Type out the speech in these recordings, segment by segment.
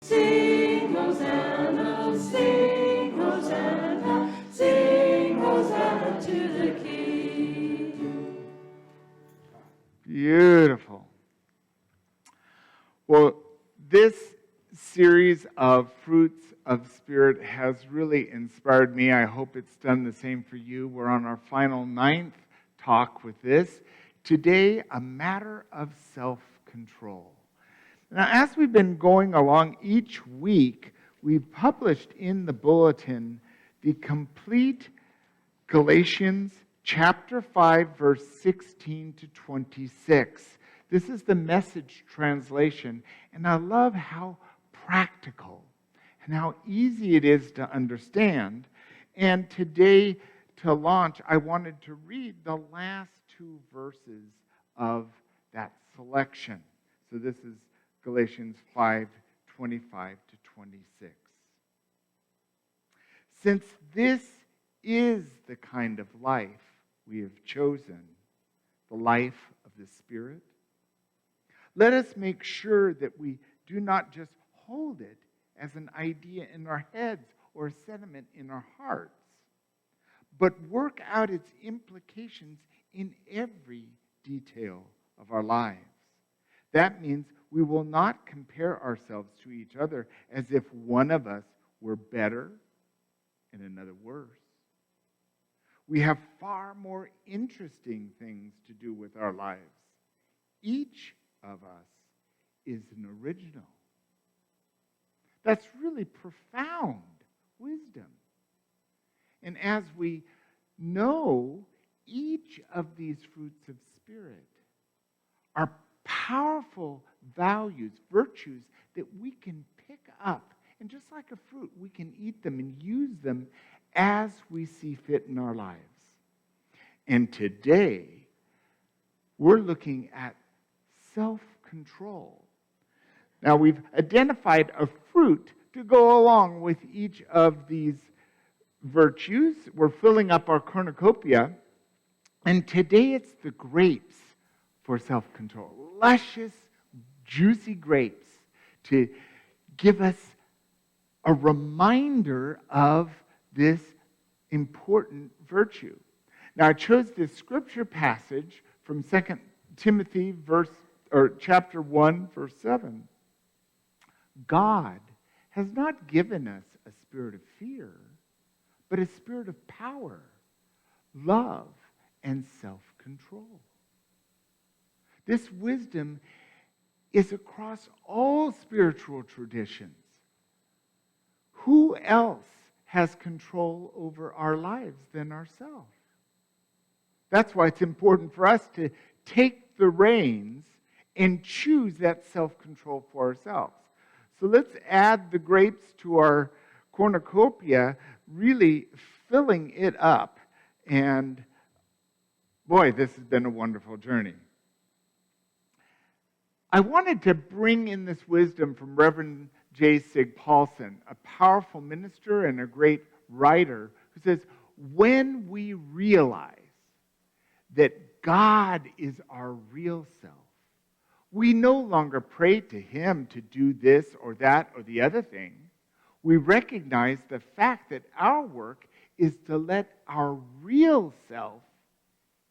Sing Hosanna, sing Hosanna, sing Hosanna to the King. Beautiful. Well, this series of Fruits of Spirit has really inspired me. I hope it's done the same for you. We're on our final 9th talk with this. Today, a matter of self-control. Now, as we've been going along each week, we've published in the bulletin the complete Galatians chapter 5, verse 16 to 26. This is the Message translation, and I love how practical and how easy it is to understand. And today, to launch, I wanted to read the last 2 verses of that selection. So this is Galatians 5, 25 to 26. Since this is the kind of life we have chosen, the life of the Spirit, let us make sure that we do not just hold it as an idea in our heads or a sentiment in our hearts, but work out its implications in every detail of our lives. That means we will not compare ourselves to each other as if one of us were better and another worse. We have far more interesting things to do with our lives. Each of us is an original. That's really profound wisdom. And as we know, each of these fruits of Spirit are powerful values, virtues that we can pick up. And just like a fruit, we can eat them and use them as we see fit in our lives. And today, we're looking at self-control. Now, we've identified a fruit to go along with each of these virtues. We're filling up our cornucopia. And today, it's the grapes for self-control. Luscious, juicy grapes to give us a reminder of this important virtue. Now, I chose this scripture passage from 2 Timothy chapter 1, verse 7. God has not given us a spirit of fear, but a spirit of power, love, and self-control. This wisdom is across all spiritual traditions. Who else has control over our lives than ourselves? That's why it's important for us to take the reins and choose that self-control for ourselves. So let's add the grapes to our cornucopia, really filling it up. And boy, this has been a wonderful journey. I wanted to bring in this wisdom from Reverend J. Sig Paulson, a powerful minister and a great writer, who says, when we realize that God is our real self, we no longer pray to Him to do this or that or the other thing. We recognize the fact that our work is to let our real self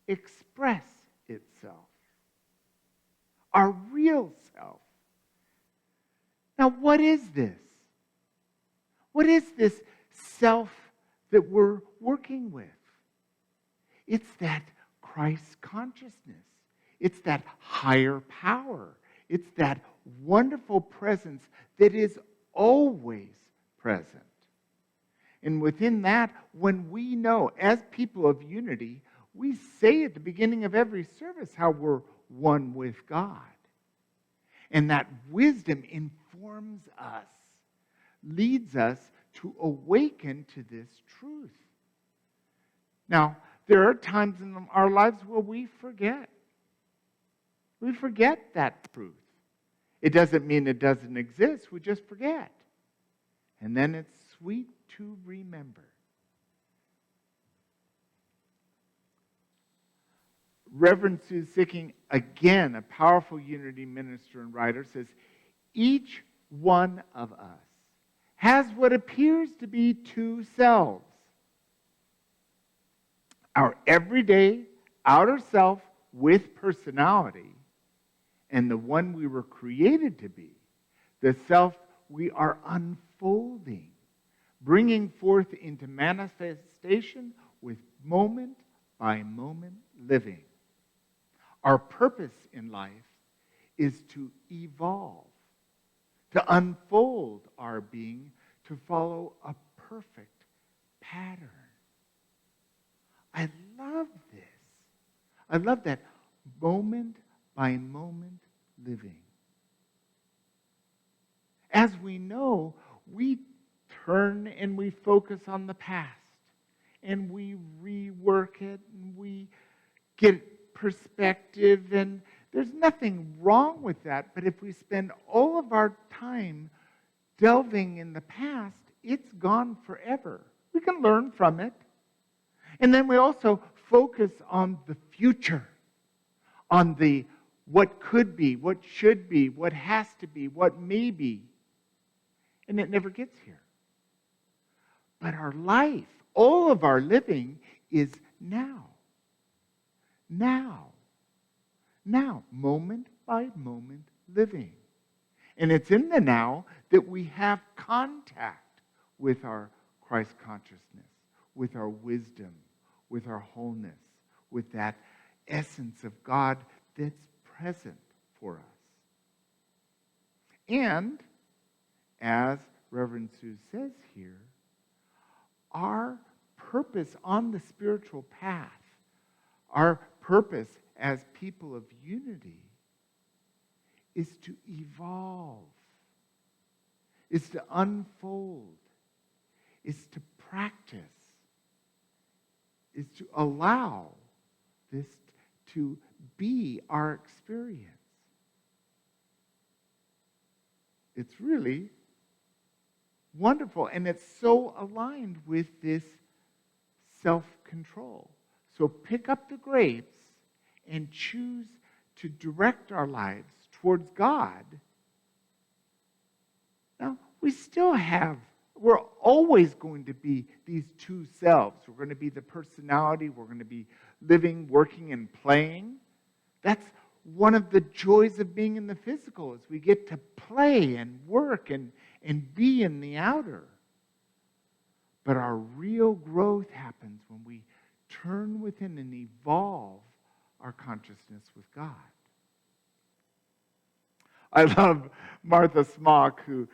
express itself. Our real self. Now, what is this? What is this self that we're working with? It's that Christ consciousness. It's that higher power. It's that wonderful presence that is always present. And within that, when we know, as people of unity, we say at the beginning of every service how we're one with God. And that wisdom informs us, leads us to awaken to this truth. Now, there are times in our lives where we forget. We forget that truth. It doesn't mean it doesn't exist. We just forget. And then it's sweet to remember. Reverend Sue Sicking, again, a powerful unity minister and writer, says, each one of us has what appears to be two selves. Our everyday outer self with personality, and the one we were created to be, the self we are unfolding, bringing forth into manifestation with moment by moment living. Our purpose in life is to evolve, to unfold our being, to follow a perfect pattern. I love this. I love that moment by moment living. As we know, we turn and we focus on the past, and we rework it, and we get perspective, and there's nothing wrong with that. But if we spend all of our time delving in the past, it's gone forever. We can learn from it. And then we also focus on the future, on the what could be, what should be, what has to be, what may be. And it never gets here. But our life, all of our living is now. Now. Now. Moment by moment living. And it's in the now that we have contact with our Christ consciousness, with our wisdom, with our wholeness, with that essence of God that's present for us. And, as Reverend Sue says here, our purpose on the spiritual path, our purpose as people of unity, is to evolve, is to unfold, is to practice, is to allow this to be our experience. It's really wonderful, and it's so aligned with this self-control. So pick up the grapes and choose to direct our lives towards God. Now, we're always going to be these two selves. We're going to be the personality, we're going to be living, working, and playing. That's one of the joys of being in the physical, is we get to play and work and be in the outer. But our real growth happens when we turn within and evolve our consciousness with God. I love Martha Smock, who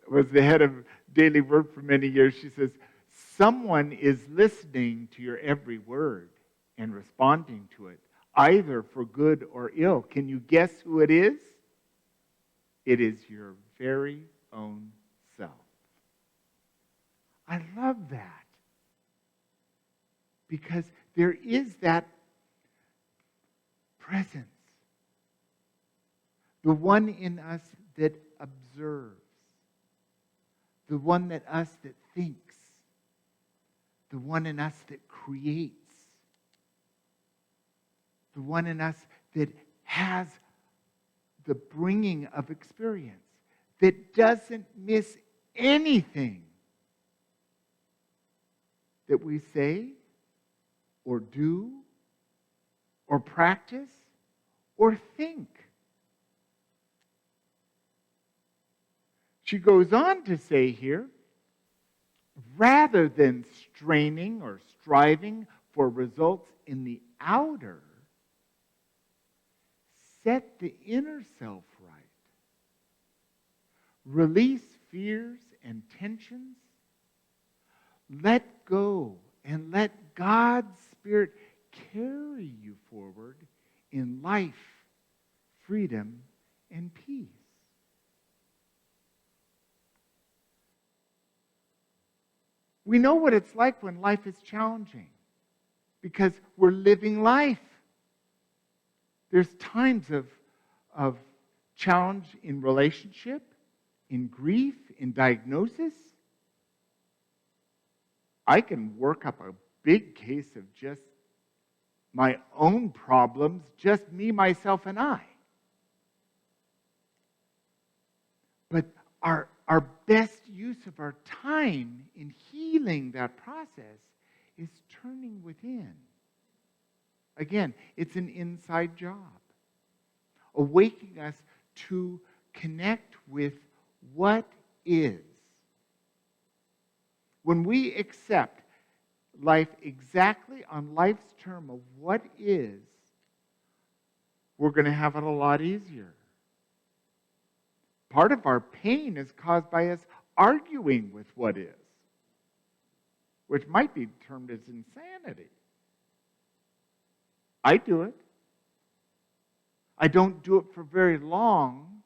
was the head of Daily Word for many years. She says, someone is listening to your every word and responding to it, either for good or ill. Can you guess who it is? It is your very own self. I love that, because there is that presence, the one in us that observes, the one in us that thinks, the one in us that creates, the one in us that has the bringing of experience, that doesn't miss anything that we say or do or practice or think. She goes on to say here, rather than straining or striving for results in the outer, set the inner self right. Release fears and tensions. Let go and let God's Spirit carry you forward in life, freedom, and peace. We know what it's like when life is challenging, because we're living life. There's times of challenge in relationship, in grief, in diagnosis. I can work up a big case of just my own problems, just me, myself, and I. But our best use of our time in healing that process is turning within. Again, it's an inside job. Awakening us to connect with what is. When we accept life exactly on life's term of what is, we're going to have it a lot easier. Part of our pain is caused by us arguing with what is, which might be termed as insanity. I do it. I don't do it for very long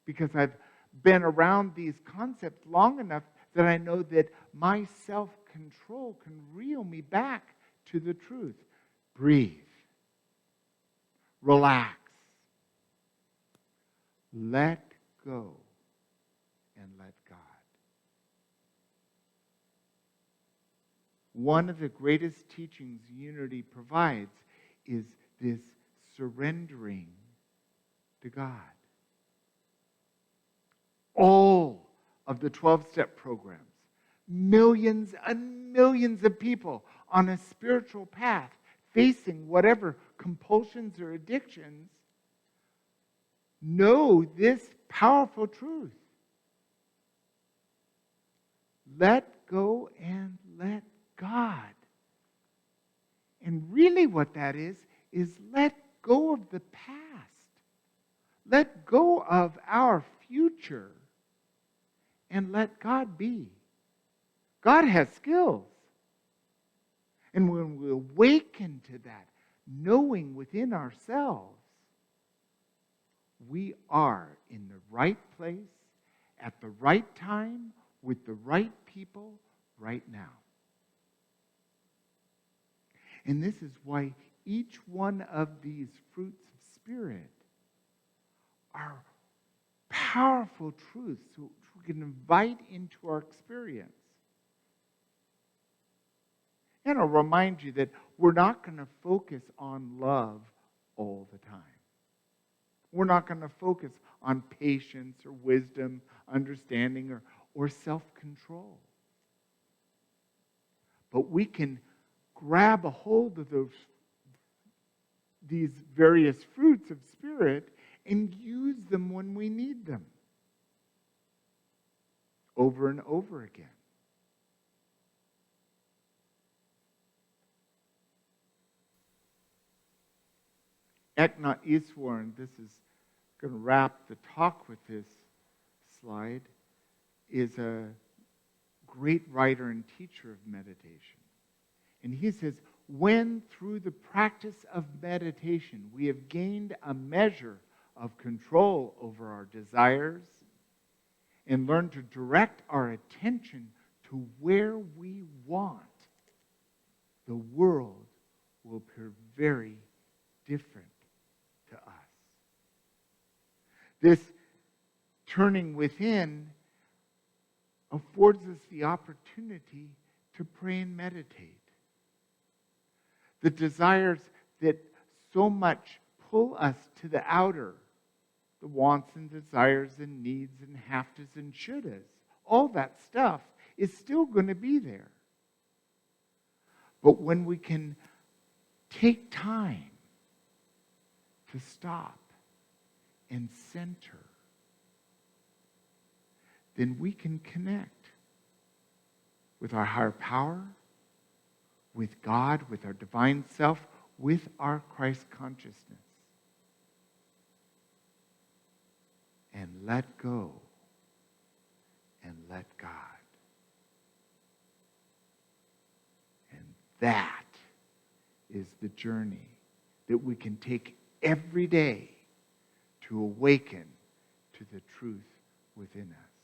because I've been around these concepts long enough that I know that my self-control can reel me back to the truth. Breathe. Relax. Let go and let God. One of the greatest teachings unity provides is this surrendering to God. All of the 12-step programs, millions and millions of people on a spiritual path facing whatever compulsions or addictions know this powerful truth. Let go and let God. And really what that is let go of the past. Let go of our future and let God be. God has skills. And when we awaken to that, knowing within ourselves, we are in the right place, at the right time, with the right people, right now. And this is why each one of these fruits of Spirit are powerful truths which we can invite into our experience. And I'll remind you that we're not going to focus on love all the time. We're not going to focus on patience or wisdom, understanding, or self-control. But we can grab a hold of these various fruits of Spirit and use them when we need them. Over and over again. Eknath Easwaran, this is going to wrap the talk with this slide, is a great writer and teacher of meditation. And he says, when through the practice of meditation we have gained a measure of control over our desires and learn to direct our attention to where we want, the world will appear very different to us. This turning within affords us the opportunity to pray and meditate. The desires that so much pull us to the outer, the wants and desires and needs and haftas and shouldas, all that stuff is still going to be there. But when we can take time to stop and center, then we can connect with our higher power, with God, with our divine self, with our Christ consciousness. And let go and let God. And that is the journey that we can take every day to awaken to the truth within us.